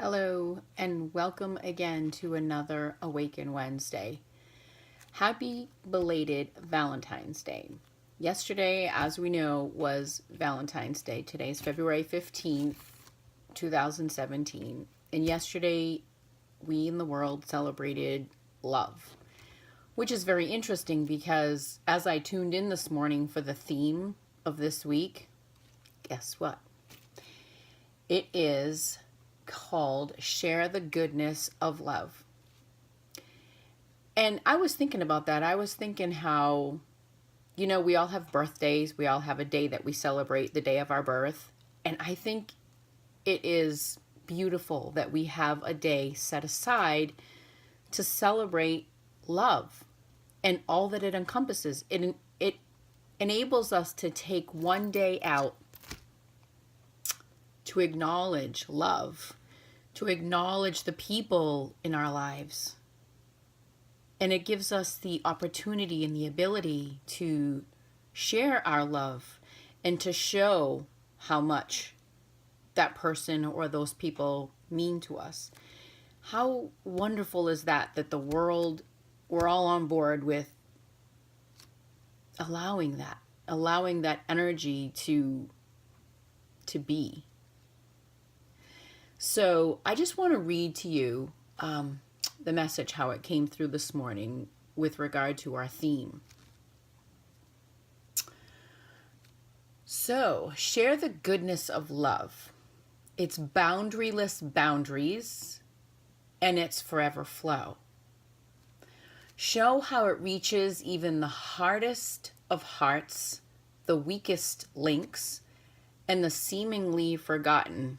Hello, and welcome again to another Awaken Wednesday. Happy belated Valentine's Day. Yesterday, as we know, was Valentine's Day. Today is February 15th, 2017. And yesterday, we in the world celebrated love, which is very interesting because as I tuned in this morning for the theme of this week, guess what? It is called Share the Goodness of Love. And I was thinking about that. I was thinking how, we all have birthdays. We all have a day that we celebrate, the day of our birth. And I think it is beautiful that we have a day set aside to celebrate love and all that it encompasses. It enables us to take one day out to acknowledge love, to acknowledge the people in our lives. And it gives us the opportunity and the ability to share our love and to show how much that person or those people mean to us. How wonderful is that the world, we're all on board with allowing that energy to be. So I just want to read to you the message, how it came through this morning with regard to our theme. So, share the goodness of love. It's boundaryless boundaries, and its forever flow. Show how it reaches even the hardest of hearts, the weakest links, and the seemingly forgotten.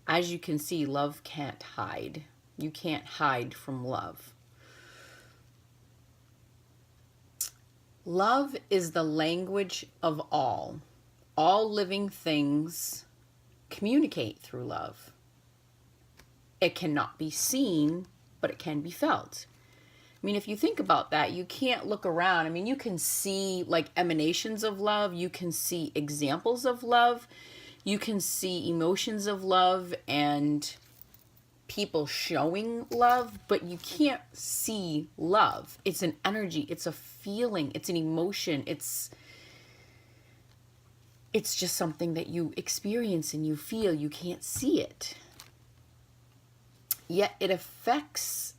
As you can see, love can't hide. You can't hide from love. Love is the language of all. All living things communicate through love. It cannot be seen, but it can be felt. I mean, if you think about that, you can't look around. I mean, you can see like emanations of love. You can see examples of love. You can see emotions of love and people showing love, but you can't see love. It's an energy, it's a feeling, it's an emotion, it's just something that you experience and you feel. You can't see it. Yet it affects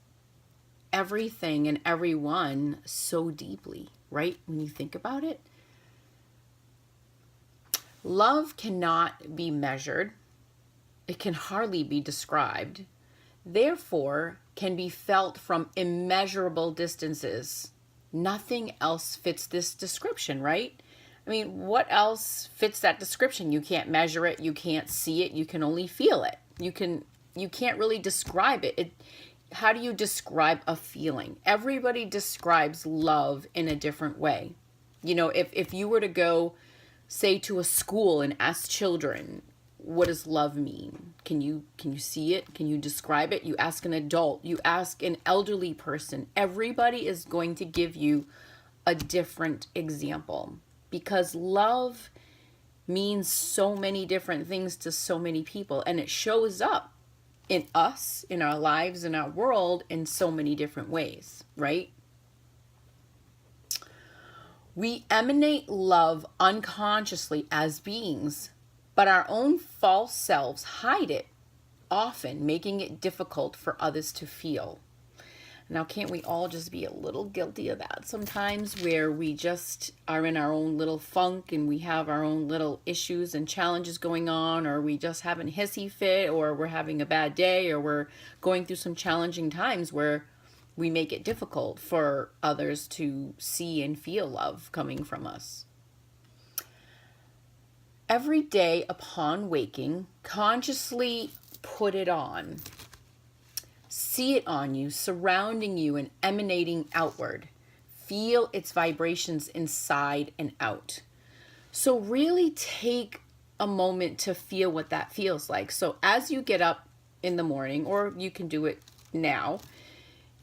everything and everyone so deeply, right? When you think about it. Love cannot be measured. It can hardly be described. Therefore, can be felt from immeasurable distances. Nothing else fits this description, right? I mean, what else fits that description? You can't measure it. You can't see it. You can only feel it. You can't really describe it. How do you describe a feeling? Everybody describes love in a different way. If you were to go, say, to a school and ask children, what does love mean? Can you see it? Can you describe it? You ask an adult, you ask an elderly person. Everybody is going to give you a different example because love means so many different things to so many people, and it shows up in us, in our lives, in our world in so many different ways, right? We emanate love unconsciously as beings, but our own false selves hide it, often making it difficult for others to feel. Now, can't we all just be a little guilty of that sometimes, where we just are in our own little funk and we have our own little issues and challenges going on, or we just having a hissy fit, or we're having a bad day, or we're going through some challenging times where we make it difficult for others to see and feel love coming from us. Every day upon waking, consciously put it on. See it on you, surrounding you and emanating outward. Feel its vibrations inside and out. So really take a moment to feel what that feels like. So as you get up in the morning, or you can do it now,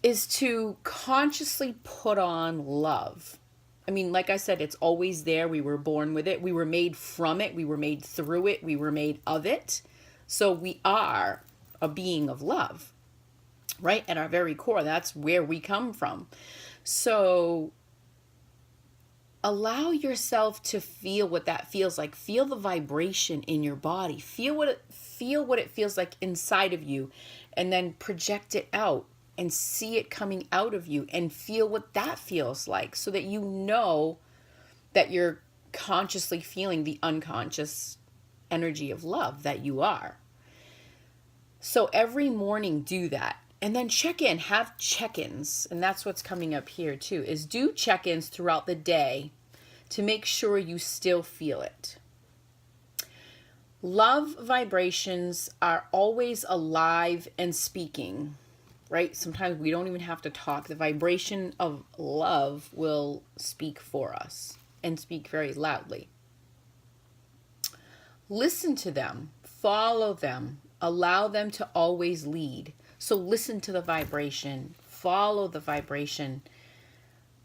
is to consciously put on love. I mean, like I said, it's always there. We were born with it. We were made from it. We were made through it. We were made of it. So we are a being of love, right? At our very core, that's where we come from. So allow yourself to feel what that feels like. Feel the vibration in your body. Feel what it feels like inside of you, and then project it out and see it coming out of you and feel what that feels like, so that you know that you're consciously feeling the unconscious energy of love that you are. So every morning do that. And then check in, have check-ins. And that's what's coming up here too, is do check-ins throughout the day to make sure you still feel it. Love vibrations are always alive and speaking, right? Sometimes we don't even have to talk. The vibration of love will speak for us and speak very loudly. Listen to them, follow them, allow them to always lead. So listen to the vibration, follow the vibration,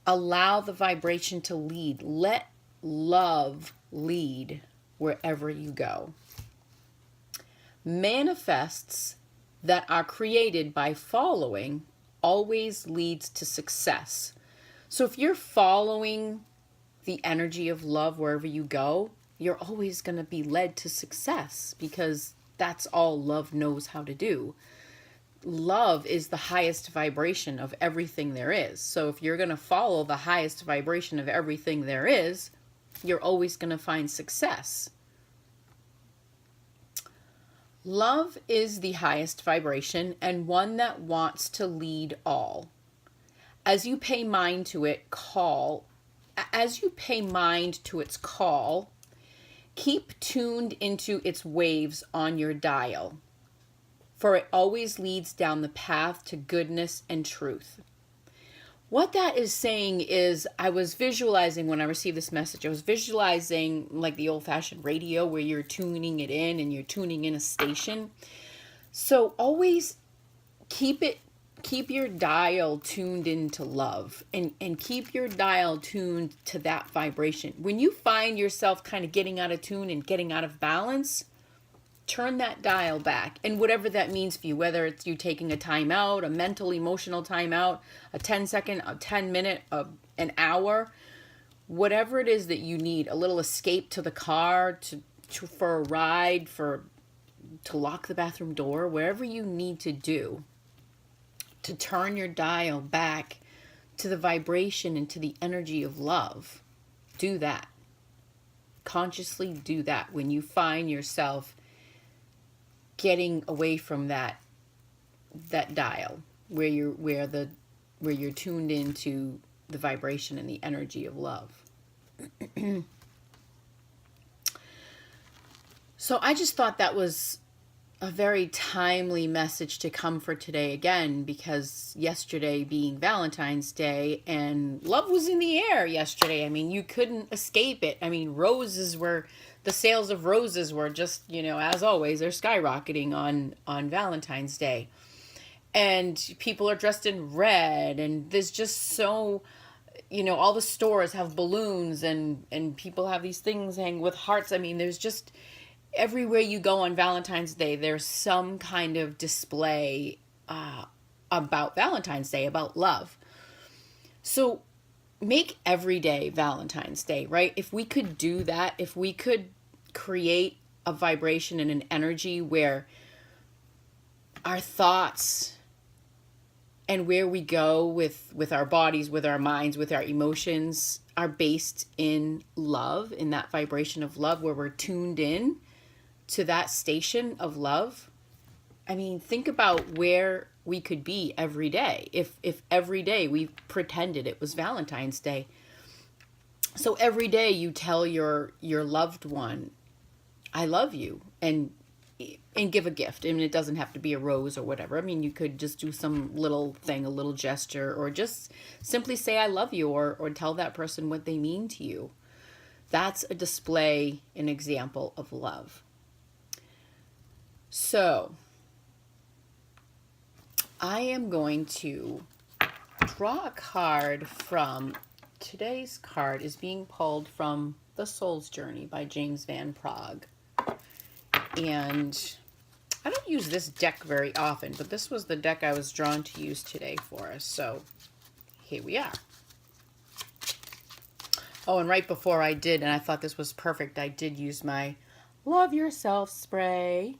allow the vibration to lead. Let love lead wherever you go. Manifests that are created by following always leads to success. So if you're following the energy of love wherever you go, you're always going to be led to success, because that's all love knows how to do. Love is the highest vibration of everything there is. So if you're going to follow the highest vibration of everything there is, you're always going to find success. Love is the highest vibration, and one that wants to lead all. As you pay mind to its call, keep tuned into its waves on your dial, for it always leads down the path to goodness and truth. What that is saying is, I was visualizing when I received this message, I was visualizing like the old-fashioned radio where you're tuning it in and you're tuning in a station. So always keep your dial tuned into love, and keep your dial tuned to that vibration. When you find yourself kind of getting out of tune and getting out of balance, turn that dial back. And whatever that means for you, whether it's you taking a time out, a mental, emotional time out, a 10-second, a 10-minute, an hour, whatever it is that you need, a little escape to the car, for a ride, to lock the bathroom door, wherever you need to do to turn your dial back to the vibration and to the energy of love. Do that. Consciously do that when you find yourself getting away from that dial where you're tuned into the vibration and the energy of love. So I just thought that was a very timely message to come for today again, because yesterday being Valentine's Day, and love was in the air yesterday. I mean, you couldn't escape it. I mean, the sales of roses were just, as always, they're skyrocketing on Valentine's Day. And people are dressed in red, and there's just so, all the stores have balloons, and people have these things hang with hearts. I mean, there's just, everywhere you go on Valentine's Day, there's some kind of display about Valentine's Day, about love. So make every day Valentine's Day, right? If we could do that, if we could create a vibration and an energy where our thoughts and where we go with our bodies, with our minds, with our emotions are based in love, in that vibration of love, where we're tuned in to that station of love. I mean, think about where we could be every day if every day we pretended it was Valentine's Day. So every day you tell your loved one, I love you, and give a gift. I mean, it doesn't have to be a rose or whatever. I mean, you could just do some little thing, a little gesture, or just simply say I love you, or tell that person what they mean to you. That's a display, an example of love. So I am going to draw a card from, today's card is being pulled from The Soul's Journey by James Van Praagh. And I don't use this deck very often, but this was the deck I was drawn to use today for us. So here we are. Oh, and right before I did, and I thought this was perfect, I did use my Love Yourself spray,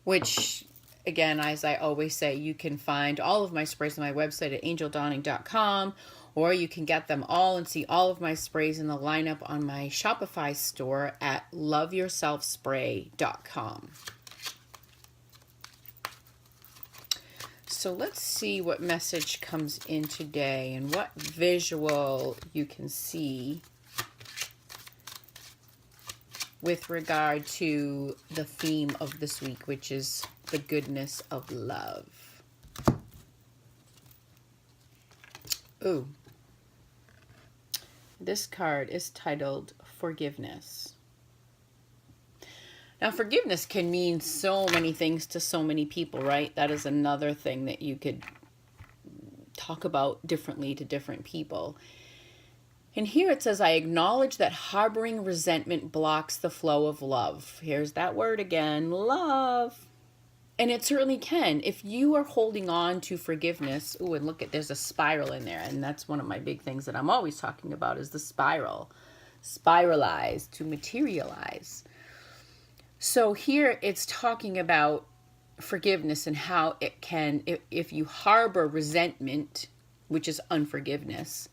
which, again, as I always say, you can find all of my sprays on my website at angeldawning.com, or you can get them all and see all of my sprays in the lineup on my Shopify store at loveyourselfspray.com. So let's see what message comes in today and what visual you can see with regard to the theme of this week, which is the goodness of love. Ooh. This card is titled Forgiveness. Now, forgiveness can mean so many things to so many people, right? That is another thing that you could talk about differently to different people. And here it says, I acknowledge that harboring resentment blocks the flow of love. Here's that word again, love. And it certainly can. If you are holding on to forgiveness, oh, and look at, there's a spiral in there. And that's one of my big things that I'm always talking about is the spiral. Spiralize, to materialize. So here it's talking about forgiveness and how it can, if you harbor resentment, which is unforgiveness,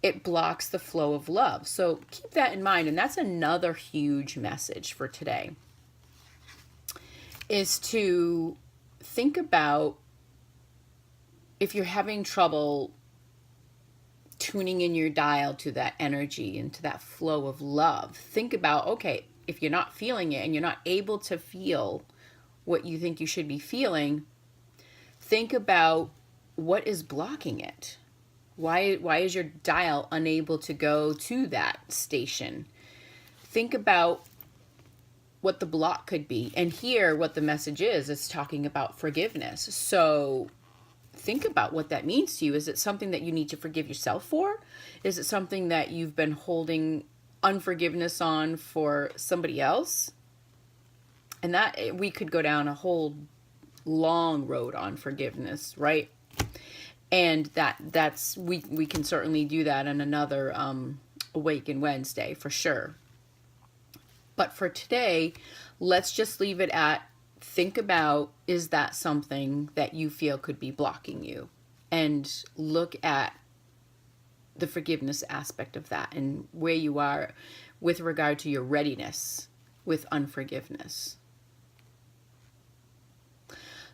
it blocks the flow of love. So keep that in mind. And that's another huge message for today, is to think about if you're having trouble tuning in your dial to that energy and to that flow of love. Think about, okay, if you're not feeling it and you're not able to feel what you think you should be feeling, think about what is blocking it. Why is your dial unable to go to that station? Think about what the block could be. And here, what the message is, it's talking about forgiveness. So think about what that means to you. Is it something that you need to forgive yourself for? Is it something that you've been holding unforgiveness on for somebody else? And that we could go down a whole long road on forgiveness, right? And that's we can certainly do that in another Awaken Wednesday for sure. But for today, let's just leave it at, think about, is that something that you feel could be blocking you? And look at the forgiveness aspect of that and where you are with regard to your readiness with unforgiveness.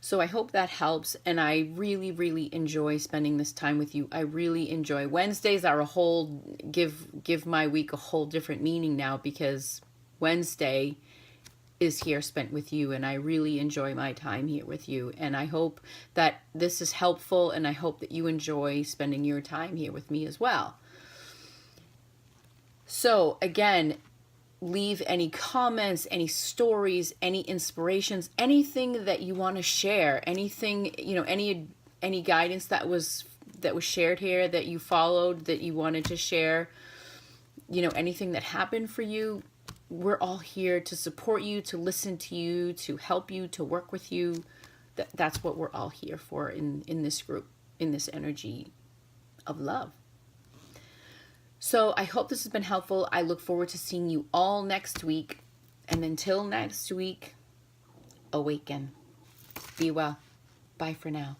So I hope that helps, and I really, really enjoy spending this time with you. I really enjoy Wednesdays are a whole, give my week a whole different meaning now, because Wednesday is here spent with you, and I really enjoy my time here with you. And I hope that this is helpful, and I hope that you enjoy spending your time here with me as well. So again, leave any comments, any stories, any inspirations, anything that you want to share, anything, any guidance that was shared here that you followed, that you wanted to share, anything that happened for you. We're all here to support you, to listen to you, to help you, to work with you. That's what we're all here for in this group, in this energy of love. So I hope this has been helpful. I look forward to seeing you all next week. And until next week, awaken. Be well. Bye for now.